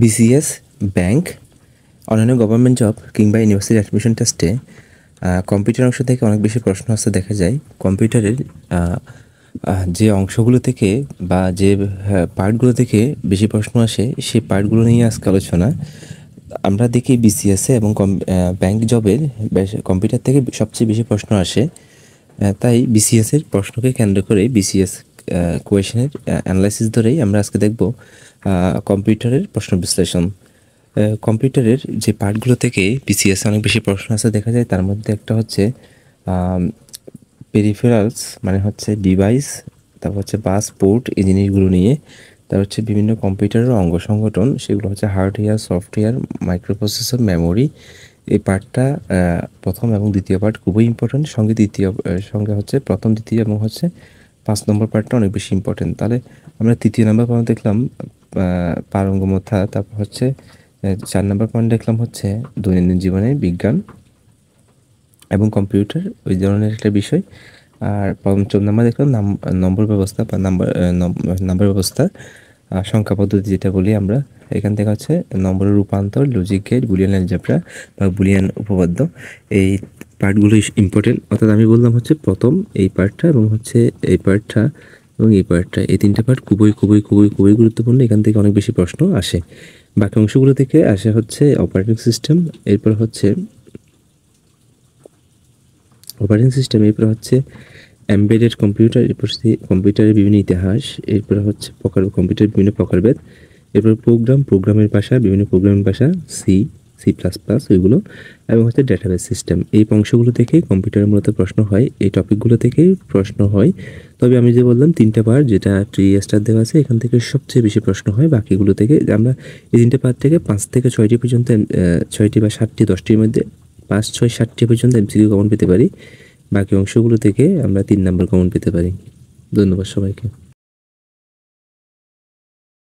BCS, bank, অন্যান্য government job কিংবা university admission টেস্টে কম্পিউটার অংশ থেকে অনেক বেশি প্রশ্ন আসতে দেখা যায়। কম্পিউটারের যে অংশগুলো থেকে বা যে পার্টগুলো থেকে বেশি প্রশ্ন আসে সেই পার্টগুলো নিয়ে আজকে আলোচনা। আমরা দেখি বিসিএসে এবং ব্যাংক জবের কম্পিউটার থেকে সবচেয়ে বেশি প্রশ্ন আসে। তাই বিসিএসের প্রশ্নকে কেন্দ্র করে বিসিএস কোয়েশনের অ্যানালাইসিস ধরেই আমরা আজকে দেখব কম্পিউটারের প্রশ্ন বিশ্লেষণ। কম্পিউটারের যে পার্টগুলো থেকে বিসিএস অনেক বেশি প্রশ্ন আসে দেখা যায়, তার মধ্যে একটা হচ্ছে পেরিফেরালস, মানে হচ্ছে ডিভাইস, তারপর হচ্ছে বাস, পোর্ট, এই জিনিসগুলো নিয়ে। তারপর হচ্ছে বিভিন্ন কম্পিউটারের অঙ্গ সংগঠন, সেগুলো হচ্ছে হার্ডওয়্যার, সফটওয়্যার, মাইক্রোপ্রসেসর, মেমোরি। এই পার্টটা প্রথম এবং দ্বিতীয় পার্ট খুবই ইম্পর্টেন্ট। সঙ্গে হচ্ছে প্রথম, দ্বিতীয় এবং হচ্ছে 5 নম্বর পার্টটা অনেক বেশি ইম্পর্টেন্ট। তাহলে আমরা 3 নম্বর পয়েন্ট দেখলাম পারঙ্গমতা, তারপর হচ্ছে 4 নম্বর পয়েন্ট দেখলাম হচ্ছে দৈনন্দিন জীবনে বিজ্ঞান এবং কম্পিউটার, ওই ধরনের একটা বিষয়। আর পঞ্চম নাম্বার দেখলাম নম্বর ব্যবস্থা বা নাম্বার ব্যবস্থা, সংখ্যা পদ্ধতি যেটা বলি আমরা। এখান থেকে হচ্ছে নম্বরের রূপান্তর, লজিক গেট, বুলিয়ান অ্যালজেব্রা বা বুলিয়ান উপপাদ্য, এই পার্টগুলো ইম্পর্টেন্ট। অর্থাৎ আমি বললাম হচ্ছে প্রথম এই পার্টটা এবং হচ্ছে এই পার্টটা এবং এই পার্টটা, এই 3টা পার্ট খুবই খুবই খুবই খুবই গুরুত্বপূর্ণ। এখান থেকে অনেক বেশি প্রশ্ন আসে। বাকি অংশগুলো থেকে আসে হচ্ছে অপারেটিং সিস্টেম, এরপর হচ্ছে এরপর হচ্ছে এমবেডেড কম্পিউটার, এরপর কম্পিউটারের বিভিন্ন ইতিহাস, এরপর হচ্ছে কম্পিউটারের বিভিন্ন প্রকারভেদ, এরপর প্রোগ্রামের ভাষা, বিভিন্ন প্রোগ্রামিং ভাষা, সি++, ওইগুলো, এবং হচ্ছে ডেটাবেস সিস্টেম। এই অংশগুলো থেকে কম্পিউটারের মূলত প্রশ্ন হয়, এই টপিকগুলো থেকেই প্রশ্ন হয়। তবে আমি যে বললাম 3টা পার্ট যেটা 3 দেওয়া আছে, এখান থেকে সবচেয়ে বেশি প্রশ্ন হয়। বাকিগুলো থেকে আমরা এই 3টে পার্ট থেকে 5 থেকে 6টি পর্যন্ত, 6টি বা 7টি 10টির মধ্যে 5, 6, 7টি পর্যন্ত এমসিকিউ কমন পেতে পারি। বাকি অংশগুলো থেকে আমরা 3 নম্বর কমন পেতে পারি। ধন্যবাদ সবাইকে।